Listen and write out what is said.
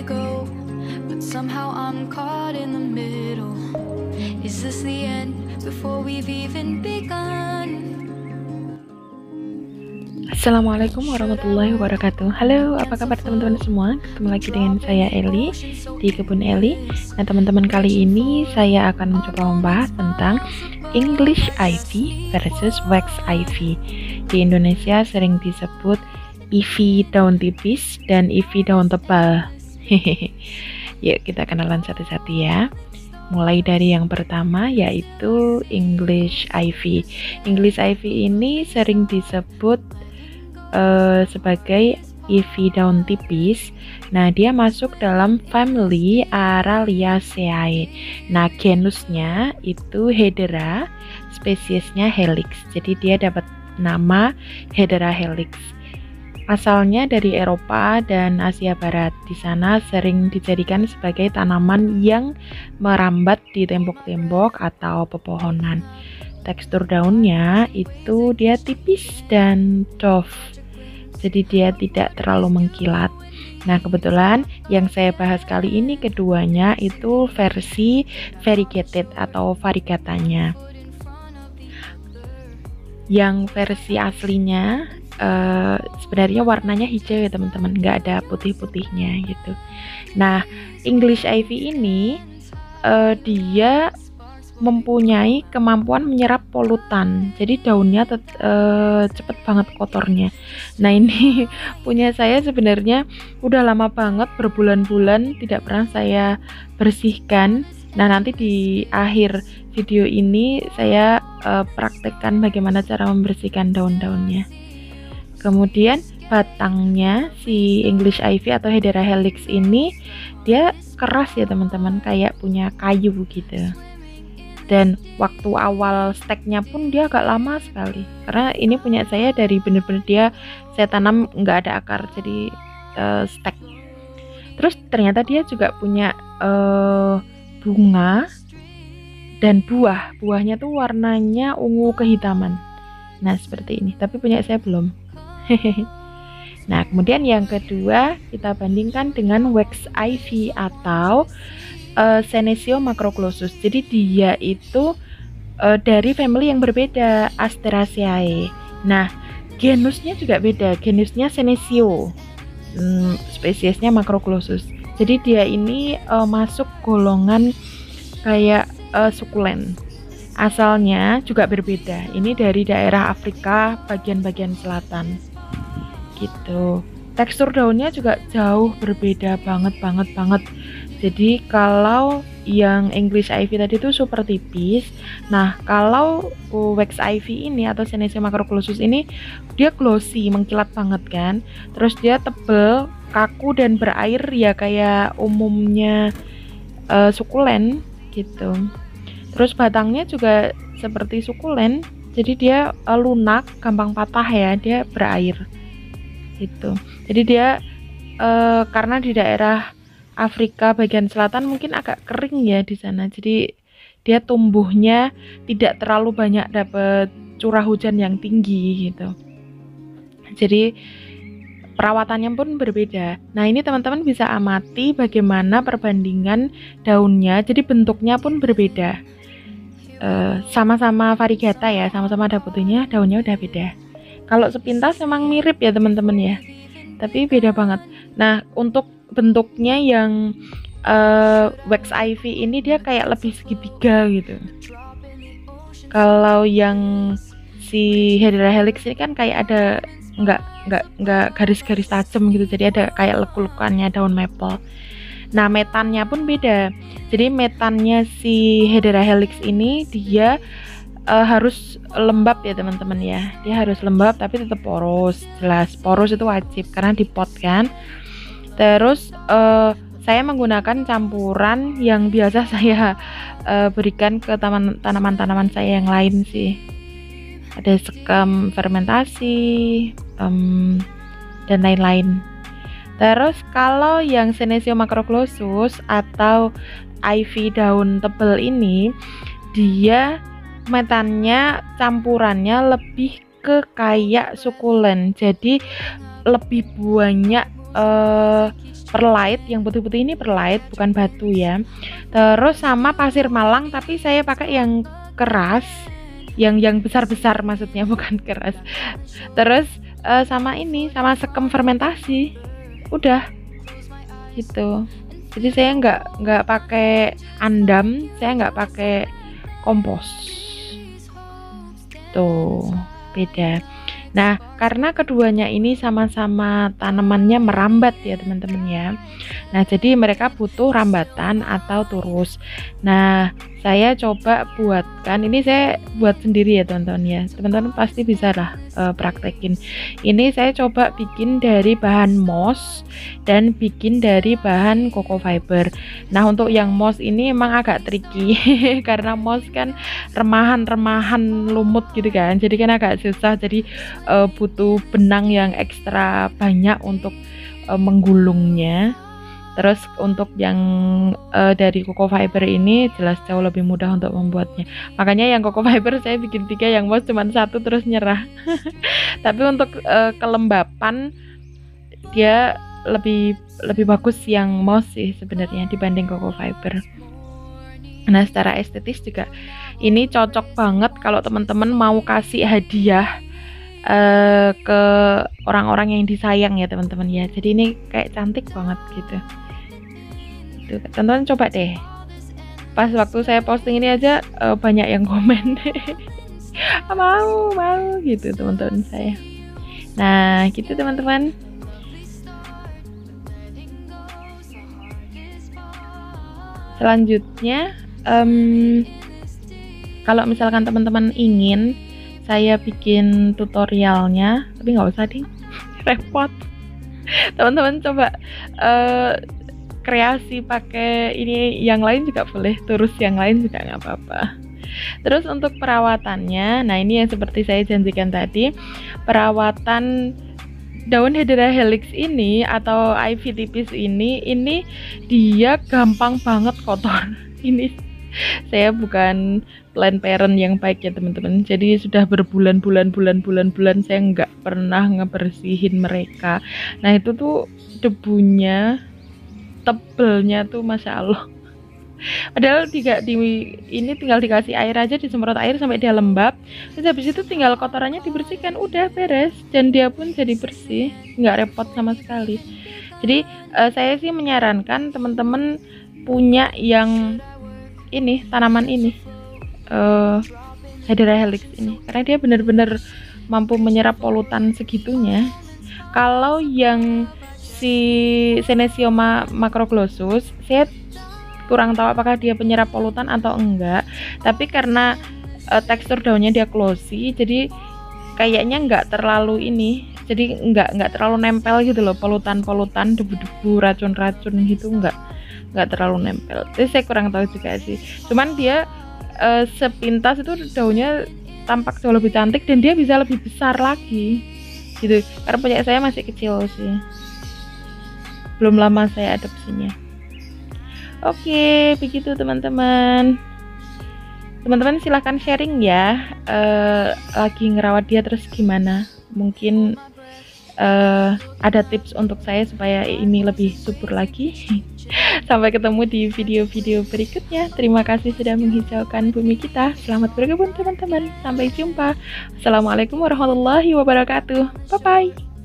go, but somehow I'm caught in the middle. Is this the end before we've even begun? Assalamualaikum warahmatullahi wabarakatuh. Halo, apa kabar teman-teman semua? Ketemu lagi dengan saya Eli di Kebun Eli. Nah teman-teman, kali ini saya akan mencoba membahas tentang English Ivy versus Wax Ivy. Di Indonesia sering disebut Ivy daun tipis dan Ivy daun tebal. Yuk kita kenalan satu-satu ya. Mulai dari yang pertama yaitu English Ivy. English Ivy ini sering disebut sebagai Ivy daun tipis. Nah, dia masuk dalam family Araliaceae. Nah, genusnya itu Hedera, spesiesnya Helix. Jadi dia dapat nama Hedera helix. Asalnya dari Eropa dan Asia Barat. Di sana sering dijadikan sebagai tanaman yang merambat di tembok-tembok atau pepohonan. Tekstur daunnya itu dia tipis dan doff. Jadi dia tidak terlalu mengkilat. Nah, kebetulan yang saya bahas kali ini keduanya itu versi variegated atau varigatanya. Yang versi aslinya sebenarnya warnanya hijau ya teman-teman, nggak ada putih-putihnya gitu. Nah, English Ivy ini dia mempunyai kemampuan menyerap polutan, jadi daunnya cepet banget kotornya. Nah, ini punya saya sebenarnya udah lama banget, berbulan-bulan tidak pernah saya bersihkan. Nah, nanti di akhir video ini saya praktekkan bagaimana cara membersihkan daun-daunnya. Kemudian batangnya si English Ivy atau Hedera helix ini dia keras ya teman-teman, kayak punya kayu gitu. Dan waktu awal steknya pun dia agak lama sekali, karena ini punya saya dari bener-bener saya tanam nggak ada akar, jadi stek. Terus ternyata dia juga punya bunga dan buahnya tuh warnanya ungu kehitaman. Nah seperti ini, tapi punya saya belum. Nah kemudian yang kedua kita bandingkan dengan Wax Ivy atau Senecio macroclosus. Jadi dia itu dari family yang berbeda, Asteraceae. Nah, genusnya juga beda. Genusnya Senecio, spesiesnya macroclosus. Jadi dia ini masuk golongan kayak sukulen. Asalnya juga berbeda. Ini dari daerah Afrika bagian-bagian selatan. Gitu. Tekstur daunnya juga jauh berbeda banget. Jadi kalau yang English Ivy tadi itu super tipis. Nah, kalau Wax Ivy ini atau Senecio macroclosus ini dia glossy, mengkilat banget kan. Terus dia tebel, kaku dan berair ya kayak umumnya sukulen gitu. Terus batangnya juga seperti sukulen. Jadi dia lunak, gampang patah ya, dia berair. Gitu. Jadi dia karena di daerah Afrika bagian selatan mungkin agak kering ya di sana. Jadi dia tumbuhnya tidak terlalu banyak dapat curah hujan yang tinggi gitu. Jadi perawatannya pun berbeda. Nah, ini teman-teman bisa amati bagaimana perbandingan daunnya. Jadi bentuknya pun berbeda. Sama-sama variegata ya, sama-sama ada putihnya, daunnya udah beda. Kalau sepintas memang mirip ya teman-teman ya, tapi beda banget. Nah, untuk bentuknya yang Wax Ivy ini dia kayak lebih segitiga gitu. Kalau yang si Hedera helix ini kan kayak ada nggak garis-garis tajam gitu, jadi ada kayak lekuk-lekukannya daun maple. Nah, metannya pun beda. Jadi metannya si Hedera helix ini dia harus lembab ya teman-teman ya. Dia harus lembab tapi tetap poros. Jelas poros itu wajib karena di pot kan. Terus saya menggunakan campuran yang biasa saya berikan ke tanaman-tanaman saya yang lain sih. Ada sekam fermentasi dan lain-lain. Terus kalau yang Senecio macroclosus atau Ivy daun tebal ini, dia metannya campurannya lebih ke kayak sukulen, jadi lebih banyak perlite, yang putih-putih ini perlite bukan batu ya. Terus sama pasir malang, tapi saya pakai yang keras, yang besar-besar maksudnya, bukan keras. Terus sama ini, sama sekem fermentasi, udah gitu. Jadi saya nggak pakai andam, saya nggak pakai kompos, tuh beda. Nah, karena keduanya ini sama-sama tanamannya merambat ya teman-teman ya. Nah, jadi mereka butuh rambatan atau turus. Nah, saya coba buatkan, ini saya buat sendiri ya teman-teman ya. Teman-teman pasti bisa lah praktekin. Ini saya coba bikin dari bahan moss dan bikin dari bahan coco fiber. Nah, untuk yang moss ini emang agak tricky karena moss kan remahan-remahan lumut gitu kan. Jadi kan agak susah. Jadi butuh benang yang ekstra banyak untuk menggulungnya. Terus untuk yang dari coco fiber ini jelas jauh lebih mudah untuk membuatnya. Makanya yang coco fiber saya bikin 3, yang moss cuma 1 terus nyerah. Tapi untuk kelembapan dia lebih bagus yang moss sih sebenarnya dibanding coco fiber. Nah, secara estetis juga ini cocok banget kalau teman-teman mau kasih hadiah ke orang-orang yang disayang ya teman-teman ya. Jadi ini kayak cantik banget gitu. Tuh, teman-teman coba deh. Pas waktu saya posting ini aja banyak yang komen. mau gitu teman-teman saya. Nah, gitu teman-teman. Selanjutnya kalau misalkan teman-teman ingin saya bikin tutorialnya, tapi nggak usah ding, repot. Teman-teman coba kreasi pakai ini, yang lain juga boleh, terus yang lain juga nggak apa-apa. Terus untuk perawatannya, nah ini yang seperti saya janjikan tadi, perawatan daun Hedera helix ini atau ivy tipis ini dia gampang banget kotor. Ini saya bukan plant parent yang baik ya teman-teman. Jadi sudah berbulan-bulan saya nggak pernah ngebersihin mereka. Nah itu tuh debunya, tebelnya tuh masya Allah. Padahal ini tinggal dikasih air aja, disemprot air sampai dia lembab. Terus habis itu tinggal kotorannya dibersihkan, udah beres. Dan dia pun jadi bersih, nggak repot sama sekali. Jadi saya sih menyarankan teman-teman punya yang ini, tanaman ini, Hedera helix ini, karena dia benar-benar mampu menyerap polutan segitunya. Kalau yang si Senecio macroglossus, saya kurang tahu apakah dia penyerap polutan atau enggak, tapi karena tekstur daunnya dia glossy, jadi kayaknya nggak terlalu ini, jadi nggak terlalu nempel gitu loh, polutan debu-debu, racun gitu nggak terlalu nempel. Jadi saya kurang tahu juga sih, cuman dia sepintas itu daunnya tampak jauh lebih cantik dan dia bisa lebih besar lagi gitu, karena punya saya masih kecil sih, belum lama saya adopsinya. Oke, begitu teman-teman. Teman-teman silahkan sharing ya, lagi ngerawat dia terus gimana, mungkin ada tips untuk saya supaya ini lebih subur lagi. Sampai ketemu di video-video berikutnya. Terima kasih sudah menghijaukan bumi kita. Selamat berkebun teman-teman. Sampai jumpa. Assalamualaikum warahmatullahi wabarakatuh. Bye-bye.